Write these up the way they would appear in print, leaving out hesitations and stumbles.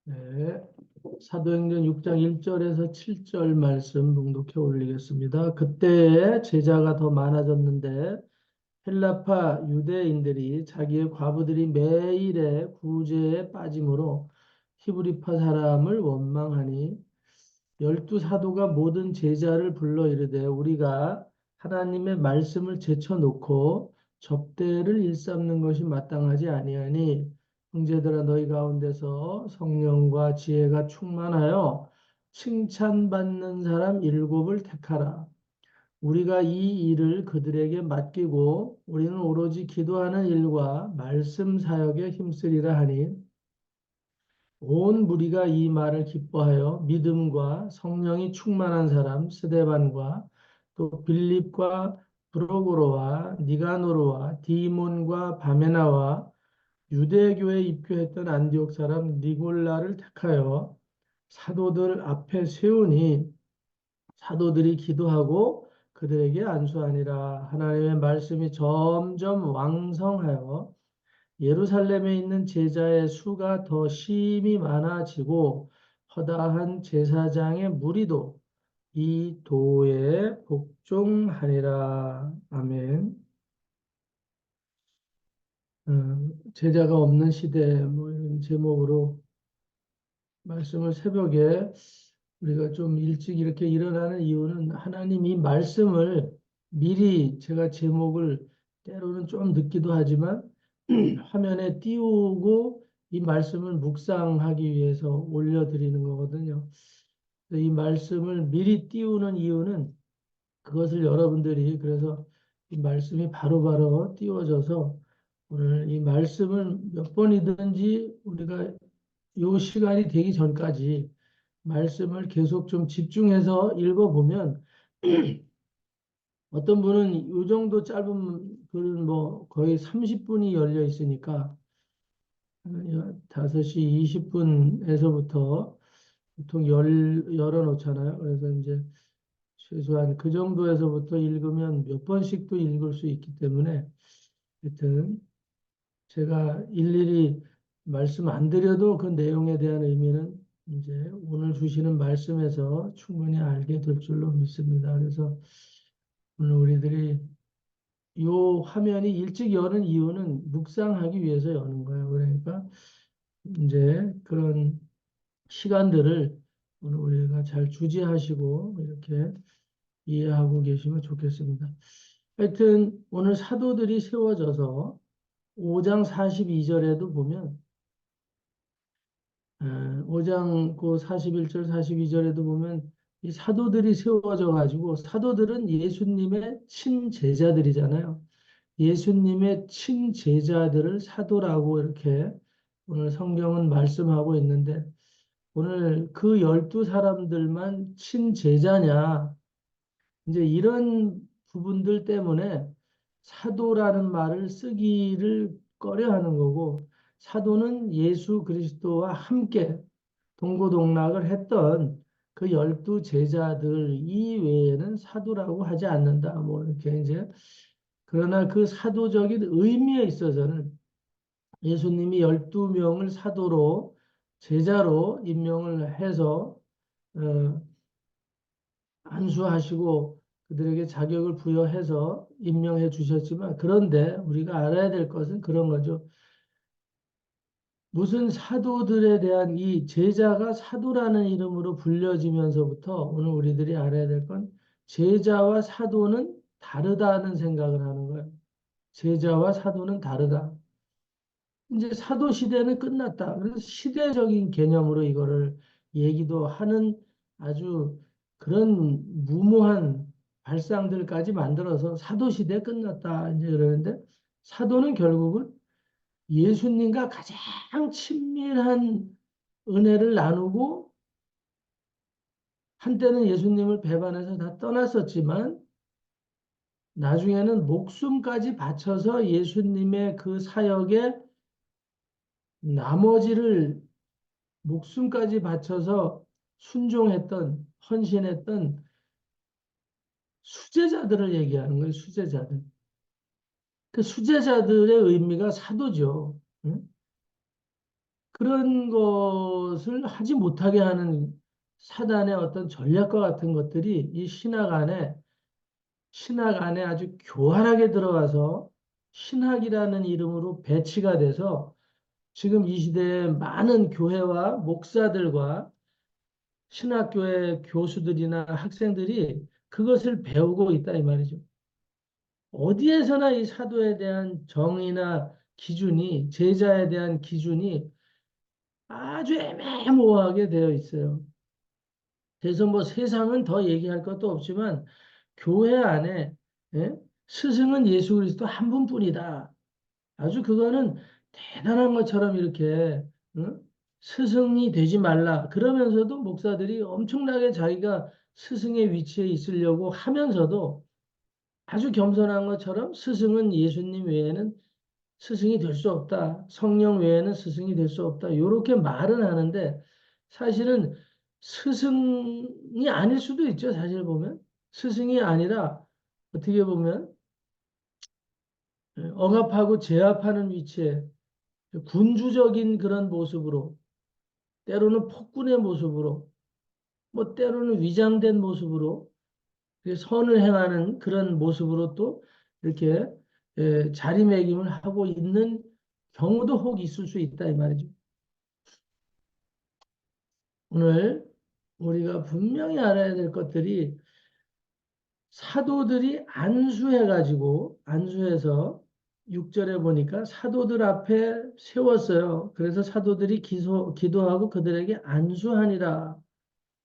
네, 사도행전 6장 1절에서 7절 말씀 봉독해 올리겠습니다. 그때 제자가 더 많아졌는데 헬라파 유대인들이 자기의 과부들이 매일의 구제에 빠짐으로 히브리파 사람을 원망하니 열두 사도가 모든 제자를 불러 이르되 우리가 하나님의 말씀을 제쳐놓고 접대를 일삼는 것이 마땅하지 아니하니 형제들아 너희 가운데서 성령과 지혜가 충만하여 칭찬받는 사람 일곱을 택하라. 우리가 이 일을 그들에게 맡기고 우리는 오로지 기도하는 일과 말씀 사역에 힘쓰리라 하니 온 무리가 이 말을 기뻐하여 믿음과 성령이 충만한 사람 스데반과 또 빌립과 브로고로와 니가노르와 디몬과 바메나와 유대교에 입교했던 안디옥 사람 니골라를 택하여 사도들 앞에 세우니 사도들이 기도하고 그들에게 안수하니라. 하나님의 말씀이 점점 왕성하여 예루살렘에 있는 제자의 수가 더 심히 많아지고 허다한 제사장의 무리도 이 도에 복종하니라. 아멘. 제자가 없는 시대 뭐 이런 제목으로 말씀을 새벽에 우리가 좀 일찍 이렇게 일어나는 이유는 하나님 이 말씀을 미리 제가 제목을 때로는 좀 늦기도 하지만 화면에 띄우고 이 말씀을 묵상하기 위해서 올려드리는 거거든요. 이 말씀을 미리 띄우는 이유는 그것을 여러분들이 그래서 이 말씀이 바로바로 띄워져서 오늘 이 말씀을 몇 번이든지 우리가 요 시간이 되기 전까지 말씀을 계속 좀 집중해서 읽어보면 어떤 분은 요 정도 짧은 글은 뭐 거의 30분이 열려 있으니까 5시 20분에서부터 보통 열어놓잖아요. 그래서 이제 최소한 그 정도에서부터 읽으면 몇 번씩도 읽을 수 있기 때문에 하여튼 제가 일일이 말씀 안 드려도 그 내용에 대한 의미는 이제 오늘 주시는 말씀에서 충분히 알게 될 줄로 믿습니다. 그래서 오늘 우리들이 요 화면이 일찍 여는 이유는 묵상하기 위해서 여는 거예요. 그러니까 이제 그런 시간들을 오늘 우리가 잘 주지하시고 이렇게 이해하고 계시면 좋겠습니다. 하여튼 오늘 사도들이 세워져서 5장 42절에도 보면 5장 그 41절 42절에도 보면 이 사도들이 세워져 가지고 사도들은 예수님의 친제자들이잖아요. 예수님의 친제자들을 사도라고 이렇게 오늘 성경은 말씀하고 있는데 오늘 그 12 사람들만 친제자냐 이제 이런 부분들 때문에 사도라는 말을 쓰기를 꺼려하는 거고 사도는 예수 그리스도와 함께 동고동락을 했던 그 12 제자들 이외에는 사도라고 하지 않는다. 뭐 이렇게 이제 그러나 그 사도적인 의미에 있어서는 예수님이 12명을 사도로 제자로 임명을 해서 어, 안수하시고 그들에게 자격을 부여해서 임명해 주셨지만 그런데 우리가 알아야 될 것은 그런 거죠. 무슨 사도들에 대한 이 제자가 사도라는 이름으로 불려지면서부터 오늘 우리들이 알아야 될 건 제자와 사도는 다르다는 생각을 하는 거예요. 제자와 사도는 다르다. 이제 사도 시대는 끝났다. 그래서 시대적인 개념으로 이거를 얘기도 하는 아주 그런 무모한 발상들까지 만들어서 사도 시대 끝났다. 이제 그러는데 사도는 결국은 예수님과 가장 친밀한 은혜를 나누고 한때는 예수님을 배반해서 다 떠났었지만 나중에는 목숨까지 바쳐서 예수님의 그 사역에 나머지를 목숨까지 바쳐서 순종했던, 헌신했던 수제자들을 얘기하는 거예요, 수제자들. 그 수제자들의 의미가 사도죠. 응? 그런 것을 하지 못하게 하는 사단의 어떤 전략과 같은 것들이 이 신학 안에 아주 교활하게 들어가서 신학이라는 이름으로 배치가 돼서 지금 이 시대에 많은 교회와 목사들과 신학교의 교수들이나 학생들이 그것을 배우고 있다 이 말이죠. 어디에서나 이 사도에 대한 정의나 기준이, 제자에 대한 기준이 아주 애매모호하게 되어 있어요. 그래서 뭐 세상은 더 얘기할 것도 없지만 교회 안에, 예? 스승은 예수 그리스도 한 분뿐이다. 아주 그거는 대단한 것처럼 이렇게, 응? 스승이 되지 말라. 그러면서도 목사들이 엄청나게 자기가 스승의 위치에 있으려고 하면서도 아주 겸손한 것처럼 스승은 예수님 외에는 스승이 될 수 없다. 성령 외에는 스승이 될 수 없다. 이렇게 말은 하는데 사실은 스승이 아닐 수도 있죠. 사실 보면 스승이 아니라 어떻게 보면 억압하고 제압하는 위치에 군주적인 그런 모습으로 때로는 폭군의 모습으로 뭐 때로는 위장된 모습으로 선을 행하는 그런 모습으로 또 이렇게 자리매김을 하고 있는 경우도 혹 있을 수 있다 이 말이죠. 오늘 우리가 분명히 알아야 될 것들이 사도들이 안수해서 6절에 보니까 사도들 앞에 세웠어요. 그래서 사도들이 기도하고 그들에게 안수하니라.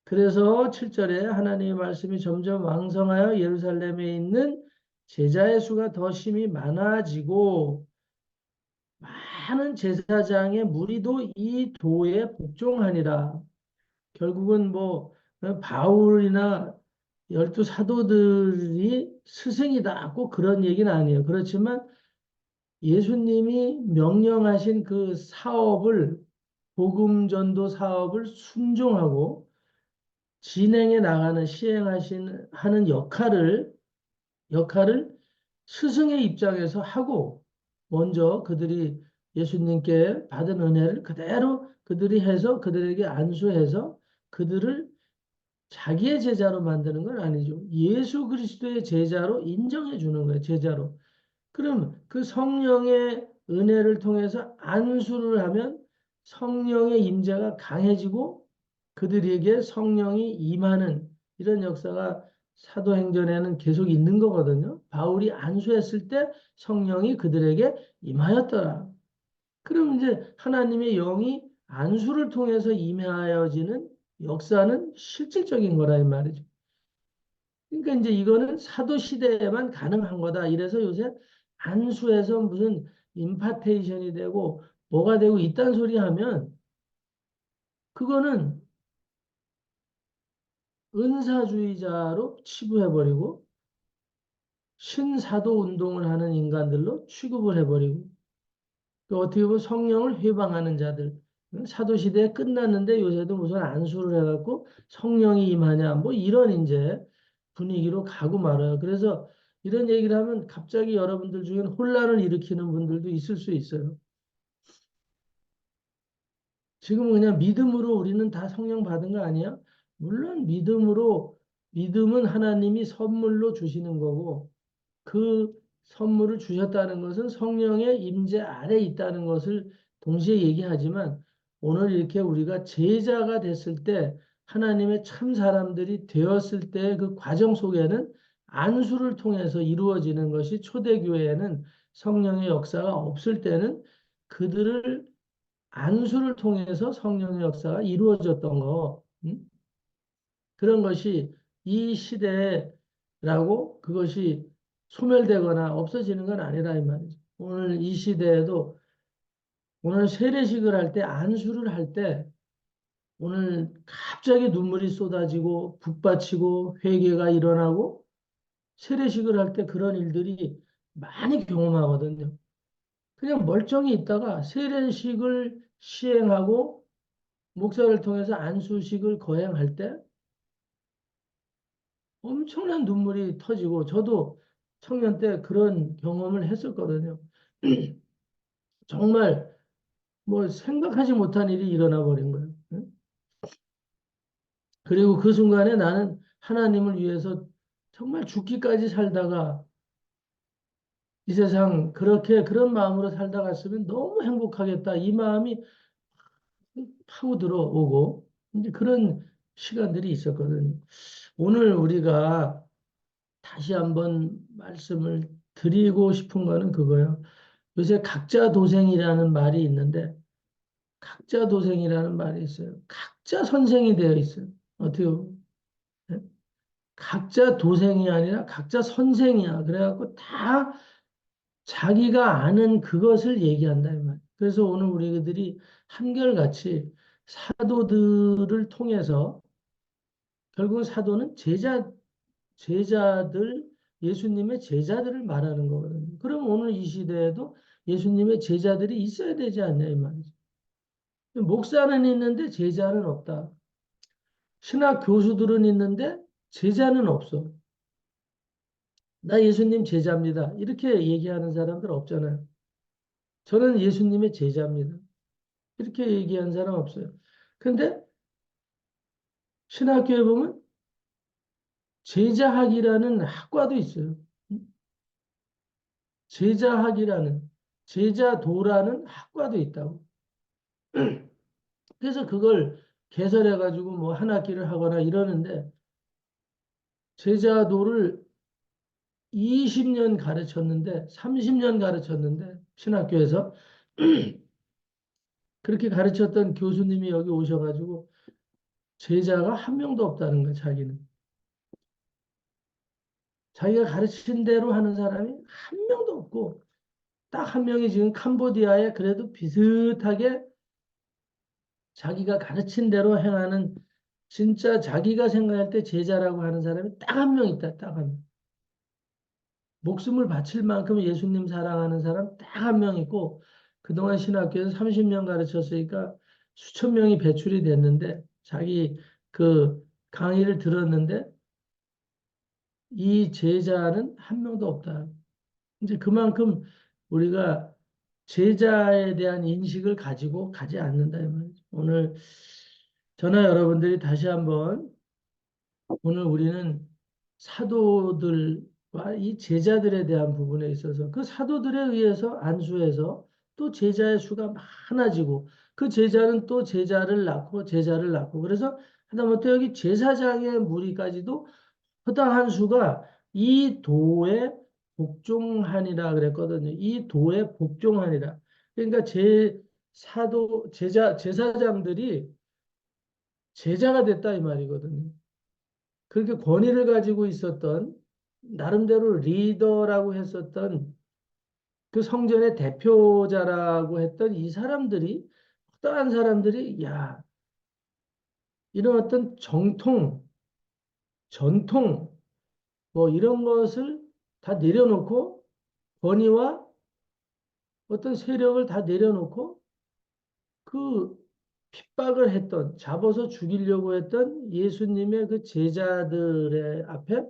그래서 7절에 하나님의 말씀이 점점 왕성하여 예루살렘에 있는 제자의 수가 더 심히 많아지고 많은 제사장의 무리도 이 도에 복종하니라. 결국은 뭐 바울이나 열두 사도들이 스승이다. 꼭 그런 얘기는 아니에요. 그렇지만 예수님이 명령하신 그 사업을 복음 전도 사업을 순종하고 진행해 나가는 시행하신 하는 역할을 스승의 입장에서 하고 먼저 그들이 예수님께 받은 은혜를 그대로 그들이 해서 그들에게 안수해서 그들을 자기의 제자로 만드는 건 아니죠. 예수 그리스도의 제자로 인정해 주는 거예요. 제자로. 그럼 그 성령의 은혜를 통해서 안수를 하면 성령의 임재가 강해지고 그들에게 성령이 임하는 이런 역사가 사도행전에는 계속 있는 거거든요. 바울이 안수했을 때 성령이 그들에게 임하였더라. 그럼 이제 하나님의 영이 안수를 통해서 임하여지는 역사는 실질적인 거라 이 말이죠. 그러니까 이제 이거는 사도 시대에만 가능한 거다. 이래서 요새 안수해서 무슨 임파테이션이 되고 뭐가 되고 이딴 소리 하면 그거는 은사주의자로 치부해버리고 신사도 운동을 하는 인간들로 취급을 해버리고 또 어떻게 보면 성령을 회방하는 자들 사도 시대에 끝났는데 요새도 무슨 안수를 해갖고 성령이 임하냐 뭐 이런 이제 분위기로 가고 말아요. 그래서 이런 얘기를 하면 갑자기 여러분들 중에 혼란을 일으키는 분들도 있을 수 있어요. 지금은 그냥 믿음으로 우리는 다 성령 받은 거 아니야? 물론 믿음은 하나님이 선물로 주시는 거고 그 선물을 주셨다는 것은 성령의 임재 아래 있다는 것을 동시에 얘기하지만 오늘 이렇게 우리가 제자가 됐을 때 하나님의 참 사람들이 되었을 때 그 과정 속에는 안수를 통해서 이루어지는 것이 초대교회에는 성령의 역사가 없을 때는 그들을 안수를 통해서 성령의 역사가 이루어졌던 거. 그런 것이 이 시대라고 그것이 소멸되거나 없어지는 건 아니라 이 말이죠. 오늘 이 시대에도 오늘 세례식을 할 때 안수를 할 때 오늘 갑자기 눈물이 쏟아지고 북받치고 회개가 일어나고 세례식을 할 때 그런 일들이 많이 경험하거든요. 그냥 멀쩡히 있다가 세례식을 시행하고 목사를 통해서 안수식을 거행할 때 엄청난 눈물이 터지고 저도 청년 때 그런 경험을 했었거든요. 정말 뭐 생각하지 못한 일이 일어나 버린 거예요. 응? 그리고 그 순간에 나는 하나님을 위해서 정말 죽기까지 살다가 이 세상 그렇게 그런 마음으로 살다 갔으면 너무 행복하겠다. 이 마음이 파고 들어오고 이제 그런 시간들이 있었거든요. 오늘 우리가 다시 한번 말씀을 드리고 싶은 거는 그거예요. 요새 각자 도생이라는 말이 있는데 각자 도생이라는 말이 있어요. 각자 선생이 되어 있어요. 어떻게 보면. 네? 각자 도생이 아니라 각자 선생이야. 그래갖고 다 자기가 아는 그것을 얘기한다 이 말. 그래서 오늘 우리들이 한결같이 사도들을 통해서 결국은 사도는 제자들 예수님의 제자들을 말하는 거거든요. 그럼 오늘 이 시대에도 예수님의 제자들이 있어야 되지 않냐 이 말이죠. 목사는 있는데 제자는 없다. 신학 교수들은 있는데 제자는 없어. 나 예수님 제자입니다. 이렇게 얘기하는 사람들 없잖아요. 저는 예수님의 제자입니다. 이렇게 얘기한 사람 없어요. 근데 신학교에 보면 제자학이라는 학과도 있어요. 제자학이라는, 제자도라는 학과도 있다고. 그래서 그걸 개설해가지고 뭐 한 학기를 하거나 이러는데 제자도를 20년 가르쳤는데, 30년 가르쳤는데, 신학교에서 그렇게 가르쳤던 교수님이 여기 오셔가지고 제자가 한 명도 없다는 거야, 자기는. 자기가 가르친 대로 하는 사람이 한 명도 없고, 딱 한 명이 지금 캄보디아에 그래도 비슷하게 자기가 가르친 대로 행하는 진짜 자기가 생각할 때 제자라고 하는 사람이 딱 한 명 있다, 딱 한 명. 목숨을 바칠 만큼 예수님 사랑하는 사람 딱 한 명 있고, 그동안 신학교에서 30년 가르쳤으니까 수천 명이 배출이 됐는데, 자기 그 강의를 들었는데, 이 제자는 한 명도 없다. 이제 그만큼 우리가 제자에 대한 인식을 가지고 가지 않는다 이 말이죠. 오늘 저나 여러분들이 다시 한번 오늘 우리는 사도들과 이 제자들에 대한 부분에 있어서 그 사도들에 의해서 안수해서 또 제자의 수가 많아지고 그 제자는 또 제자를 낳고 제자를 낳고 그래서 하다못해 여기 제사장의 무리까지도 허다한 수가 이 도에 복종하니라 그랬거든요. 이 도에 복종하니라. 그러니까 제사장들이 제자가 됐다 이 말이거든요. 그렇게 권위를 가지고 있었던 나름대로 리더라고 했었던 그 성전의 대표자라고 했던 이 사람들이 어떠한 사람들이 야 이런 어떤 정통, 전통 뭐 이런 것을 다 내려놓고 권위와 어떤 세력을 다 내려놓고 그 핍박을 했던 잡아서 죽이려고 했던 예수님의 그 제자들의 앞에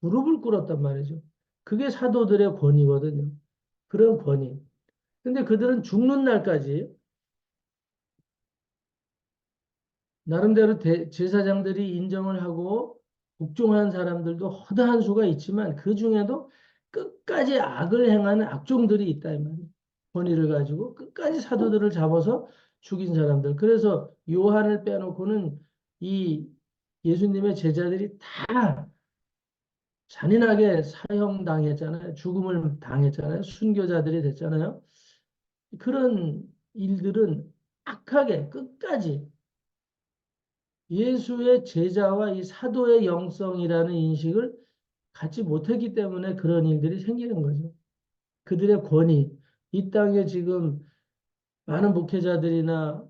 무릎을 꿇었단 말이죠. 그게 사도들의 권위거든요. 그런 권위. 근데 그들은 죽는 날까지 나름대로 제사장들이 인정을 하고 복종한 사람들도 허다한 수가 있지만 그 중에도 끝까지 악을 행하는 악종들이 있다 이 말이에요. 권위를 가지고 끝까지 사도들을 잡아서 죽인 사람들. 그래서 요한을 빼놓고는 이 예수님의 제자들이 다 잔인하게 사형당했잖아요. 죽음을 당했잖아요. 순교자들이 됐잖아요. 그런 일들은 악하게 끝까지 예수의 제자와 이 사도의 영성이라는 인식을 갖지 못했기 때문에 그런 일들이 생기는 거죠. 그들의 권위, 이 땅에 지금 많은 목회자들이나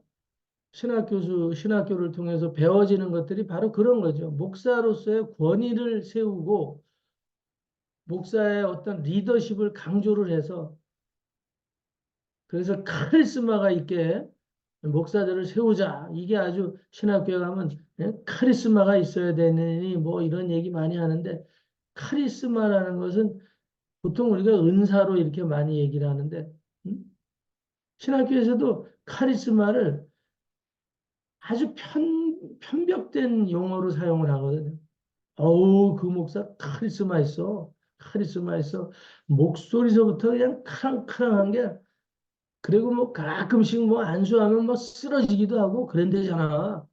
신학교를 통해서 배워지는 것들이 바로 그런 거죠. 목사로서의 권위를 세우고 목사의 어떤 리더십을 강조를 해서 그래서 카리스마가 있게 목사들을 세우자. 이게 아주 신학교에 가면 카리스마가 있어야 되느니 뭐 이런 얘기 많이 하는데 카리스마라는 것은 보통 우리가 은사로 이렇게 많이 얘기를 하는데 신학교에서도 카리스마를 아주 편벽된 용어로 사용을 하거든요. 어우, 그 목사 카리스마 있어. 카리스마 있어. 목소리서부터 그냥 카랑카랑한 게, 그리고 뭐 가끔씩 뭐 안수하면 뭐 쓰러지기도 하고 그런데잖아.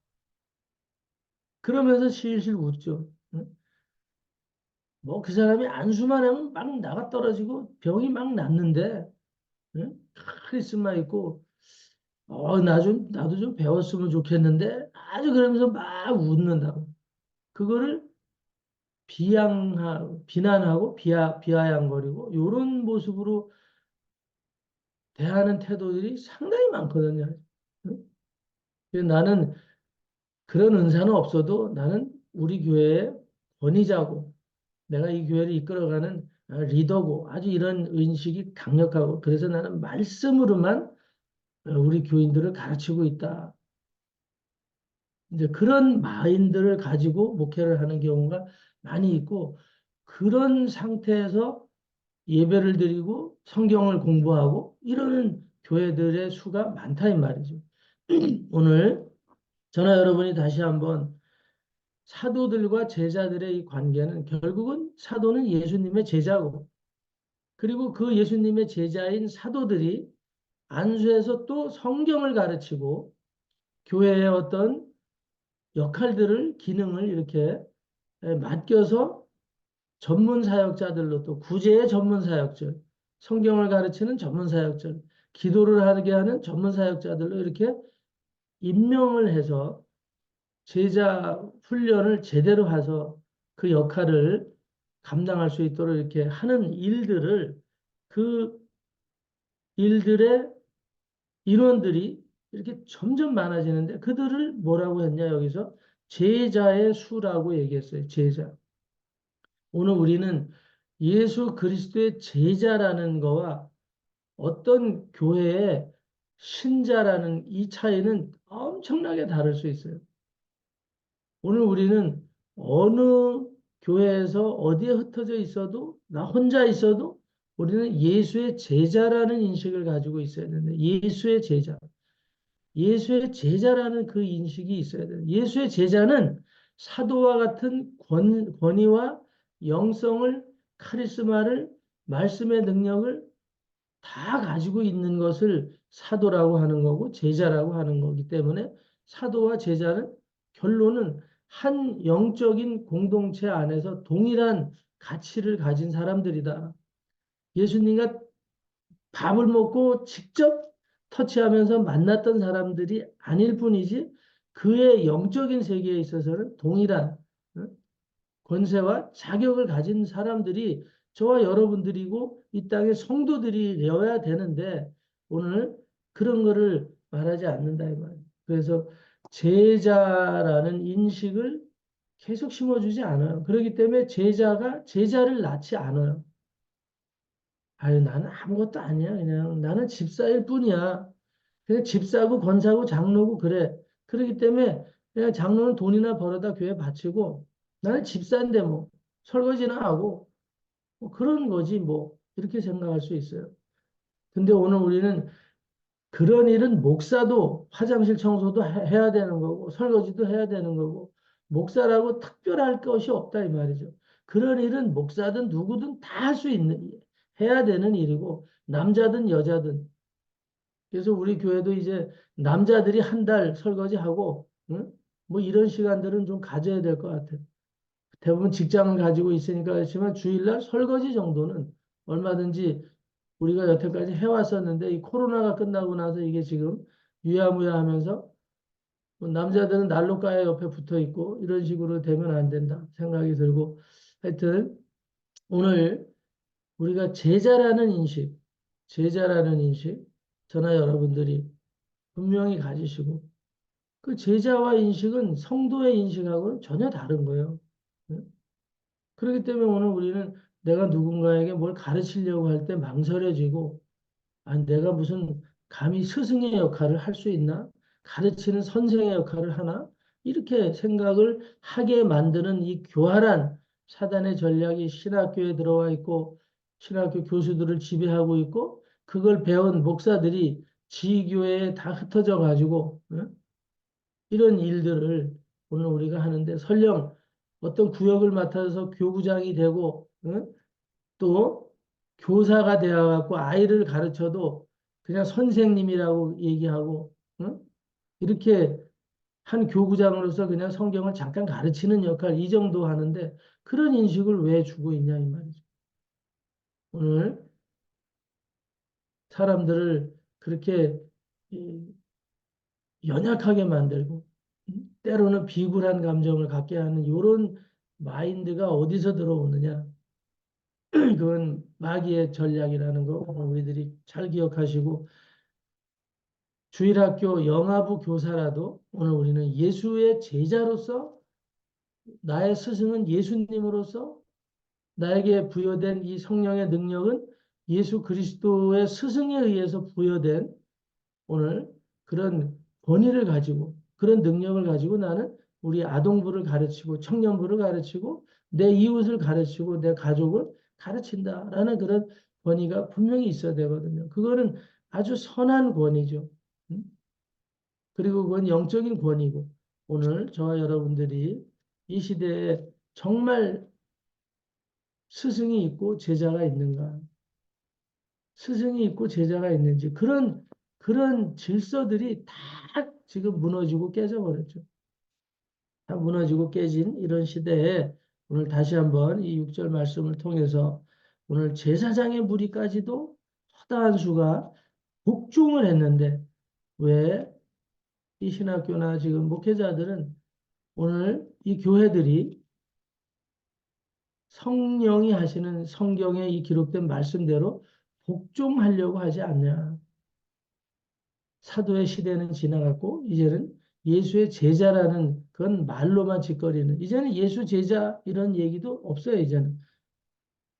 그러면서 실실 웃죠. 응? 뭐 그 사람이 안수만 하면 막 나가 떨어지고 병이 막 낫는데, 응? 카리스마 있고, 나도 좀 배웠으면 좋겠는데, 아주 그러면서 막 웃는다고. 그거를 비난하고 비아냥거리고, 이런 모습으로 대하는 태도들이 상당히 많거든요. 응? 그래서 나는 그런 은사는 없어도 나는 우리 교회의 권위자고, 내가 이 교회를 이끌어가는 리더고, 아주 이런 인식이 강력하고, 그래서 나는 말씀으로만 우리 교인들을 가르치고 있다. 이제 그런 마인드를 가지고 목회를 하는 경우가 많이 있고, 그런 상태에서 예배를 드리고 성경을 공부하고 이러는 교회들의 수가 많다 이 말이죠. 오늘 저나 여러분이 다시 한번 사도들과 제자들의 이 관계는, 결국은 사도는 예수님의 제자고, 그리고 그 예수님의 제자인 사도들이 안수해서 또 성경을 가르치고 교회의 어떤 역할들을, 기능을 이렇게 맡겨서 전문 사역자들로, 또 구제의 전문 사역者, 성경을 가르치는 전문 사역자, 기도를 하게 하는 전문 사역자들로 이렇게 임명을 해서 제자 훈련을 제대로 해서 그 역할을 감당할 수 있도록 이렇게 하는 일들을, 그 일들의 인원들이 이렇게 점점 많아지는데, 그들을 뭐라고 했냐, 여기서 제자의 수라고 얘기했어요. 제자. 오늘 우리는 예수 그리스도의 제자라는 거와 어떤 교회의 신자라는 이 차이는 엄청나게 다를 수 있어요. 오늘 우리는 어느 교회에서 어디에 흩어져 있어도, 나 혼자 있어도 우리는 예수의 제자라는 인식을 가지고 있어야 되는데, 예수의 제자. 예수의 제자라는 그 인식이 있어야 돼요. 예수의 제자는 사도와 같은 권위와 영성을, 카리스마를, 말씀의 능력을 다 가지고 있는 것을 사도라고 하는 거고 제자라고 하는 거기 때문에, 사도와 제자는 결론은 한 영적인 공동체 안에서 동일한 가치를 가진 사람들이다. 예수님과 밥을 먹고 직접 터치하면서 만났던 사람들이 아닐 뿐이지, 그의 영적인 세계에 있어서는 동일한 권세와 자격을 가진 사람들이 저와 여러분들이고 이 땅의 성도들이려야 되는데, 오늘 그런 거를 말하지 않는다 이 말이에요. 그래서 제자라는 인식을 계속 심어주지 않아요. 그렇기 때문에 제자가 제자를 낳지 않아요. 아유, 나는 아무것도 아니야. 그냥 나는 집사일 뿐이야. 그냥 집사고 권사고 장로고 그래. 그렇기 때문에 그냥 장로는 돈이나 벌어다 교회 바치고, 나는 집사인데 뭐 설거지나 하고 뭐 그런 거지 뭐, 이렇게 생각할 수 있어요. 근데 오늘 우리는 그런 일은 목사도 화장실 청소도 해야 되는 거고 설거지도 해야 되는 거고, 목사라고 특별할 것이 없다 이 말이죠. 그런 일은 목사든 누구든 다 할 수 있는, 해야 되는 일이고, 남자든 여자든. 그래서 우리 교회도 이제 남자들이 한 달 설거지하고, 응? 뭐 이런 시간들은 좀 가져야 될 것 같아요. 대부분 직장을 가지고 있으니까 그렇지만 주일날 설거지 정도는 얼마든지 우리가 여태까지 해왔었는데, 이 코로나가 끝나고 나서 이게 지금 유야무야 하면서 뭐 남자들은 난로가에 옆에 붙어 있고 이런 식으로 되면 안 된다 생각이 들고, 하여튼 오늘 우리가 제자라는 인식, 저나 여러분들이 분명히 가지시고, 그 제자와 인식은 성도의 인식하고는 전혀 다른 거예요. 네? 그렇기 때문에 오늘 우리는 내가 누군가에게 뭘 가르치려고 할 때 망설여지고, 아니, 내가 무슨 감히 스승의 역할을 할 수 있나? 가르치는 선생의 역할을 하나? 이렇게 생각을 하게 만드는 이 교활한 사단의 전략이 신학교에 들어와 있고, 신학교 교수들을 지배하고 있고, 그걸 배운 목사들이 지교회에 다 흩어져 가지고 이런 일들을 오늘 우리가 하는데 설령 어떤 구역을 맡아서 교구장이 되고 또 교사가 되어 갖고 아이를 가르쳐도 그냥 선생님이라고 얘기하고 이렇게 한 교구장으로서 그냥 성경을 잠깐 가르치는 역할 이 정도 하는데 그런 인식을 왜 주고 있냐 이 말이죠. 오늘 사람들을 그렇게 연약하게 만들고 때로는 비굴한 감정을 갖게 하는 이런 마인드가 어디서 들어오느냐. 그건 마귀의 전략이라는 거 우리들이 잘 기억하시고 주일학교 영아부 교사라도 오늘 우리는 예수의 제자로서 나의 스승은 예수님으로서 나에게 부여된 이 성령의 능력은 예수 그리스도의 스승에 의해서 부여된 오늘 그런 권위를 가지고 그런 능력을 가지고 나는 우리 아동부를 가르치고 청년부를 가르치고 내 이웃을 가르치고 내 가족을 가르친다라는 그런 권위가 분명히 있어야 되거든요. 그거는 아주 선한 권위죠. 음? 그리고 그건 영적인 권위고 오늘 저와 여러분들이 이 시대에 정말 스승이 있고 제자가 있는가? 스승이 있고 제자가 있는지 그런 질서들이 다 지금 무너지고 깨져버렸죠. 다 무너지고 깨진 이런 시대에 오늘 다시 한번 이 6절 말씀을 통해서 오늘 제사장의 무리까지도 허다한 수가 복종을 했는데 왜 이 신학교나 지금 목회자들은 오늘 이 교회들이 성령이 하시는 성경에 이 기록된 말씀대로 복종하려고 하지 않냐. 사도의 시대는 지나갔고 이제는 예수의 제자라는 그건 말로만 짓거리는 이제는 예수 제자 이런 얘기도 없어요. 이제는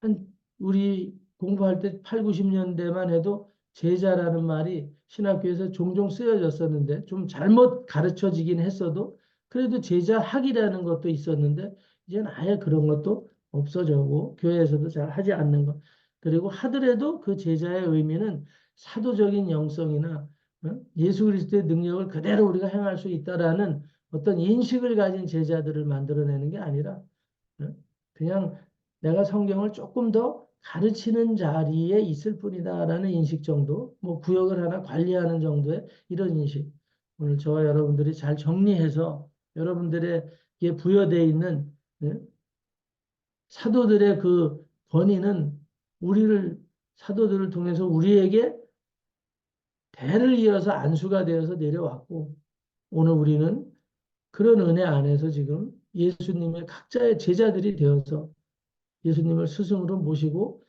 한 우리 공부할 때 8, 90년대만 해도 제자라는 말이 신학교에서 종종 쓰여졌었는데 좀 잘못 가르쳐지긴 했어도 그래도 제자학이라는 것도 있었는데 이제는 아예 그런 것도 없어져고 교회에서도 잘 하지 않는 것. 그리고 하더라도 그 제자의 의미는 사도적인 영성이나 예수 그리스도의 능력을 그대로 우리가 행할 수 있다라는 어떤 인식을 가진 제자들을 만들어내는 게 아니라 그냥 내가 성경을 조금 더 가르치는 자리에 있을 뿐이다라는 인식 정도, 뭐 구역을 하나 관리하는 정도의 이런 인식. 오늘 저와 여러분들이 잘 정리해서 여러분들에게 부여되어 있는 사도들의 그 권위는 우리를 사도들을 통해서 우리에게 대를 이어서 안수가 되어서 내려왔고 오늘 우리는 그런 은혜 안에서 지금 예수님의 각자의 제자들이 되어서 예수님을 스승으로 모시고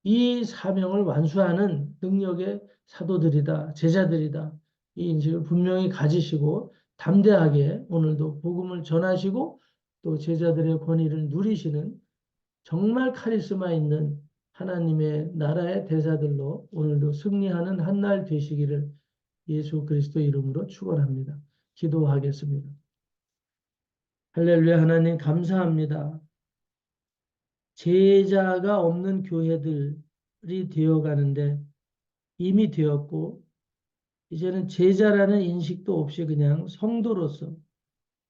이 사명을 완수하는 능력의 사도들이다, 제자들이다. 이 인식을 분명히 가지시고 담대하게 오늘도 복음을 전하시고 또 제자들의 권위를 누리시는 정말 카리스마 있는 하나님의 나라의 대사들로 오늘도 승리하는 한 날 되시기를 예수 그리스도 이름으로 축원합니다. 기도하겠습니다. 할렐루야 하나님 감사합니다. 제자가 없는 교회들이 되어가는데 이미 되었고 이제는 제자라는 인식도 없이 그냥 성도로서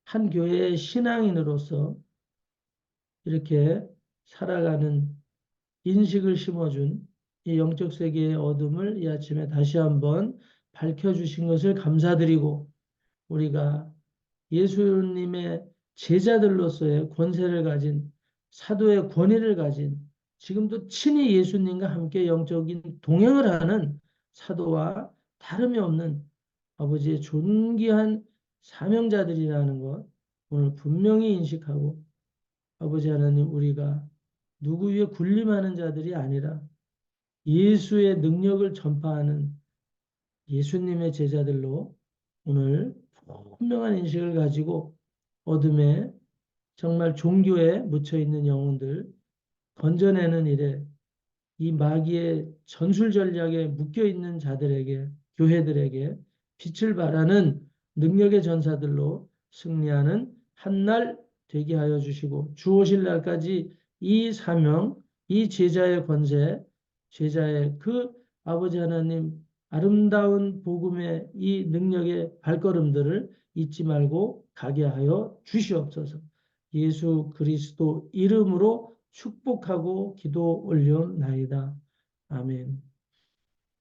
한 교회의 신앙인으로서 이렇게 살아가는 인식을 심어준 이 영적 세계의 어둠을 이 아침에 다시 한번 밝혀주신 것을 감사드리고 우리가 예수님의 제자들로서의 권세를 가진 사도의 권위를 가진 지금도 친히 예수님과 함께 영적인 동행을 하는 사도와 다름이 없는 아버지의 존귀한 사명자들이라는 것 오늘 분명히 인식하고 아버지 하나님 우리가 누구 위에 군림하는 자들이 아니라 예수의 능력을 전파하는 예수님의 제자들로 오늘 분명한 인식을 가지고 어둠에 정말 종교에 묻혀 있는 영혼들 건져내는 일에 이 마귀의 전술 전략에 묶여 있는 자들에게 교회들에게 빛을 발하는 능력의 전사들로 승리하는 한 날 되게 하여 주시고 주 오실 날까지 이 사명, 이 제자의 권세, 제자의 그 아버지 하나님 아름다운 복음의 이 능력의 발걸음들을 잊지 말고 가게 하여 주시옵소서. 예수 그리스도 이름으로 축복하고 기도 올려나이다. 아멘.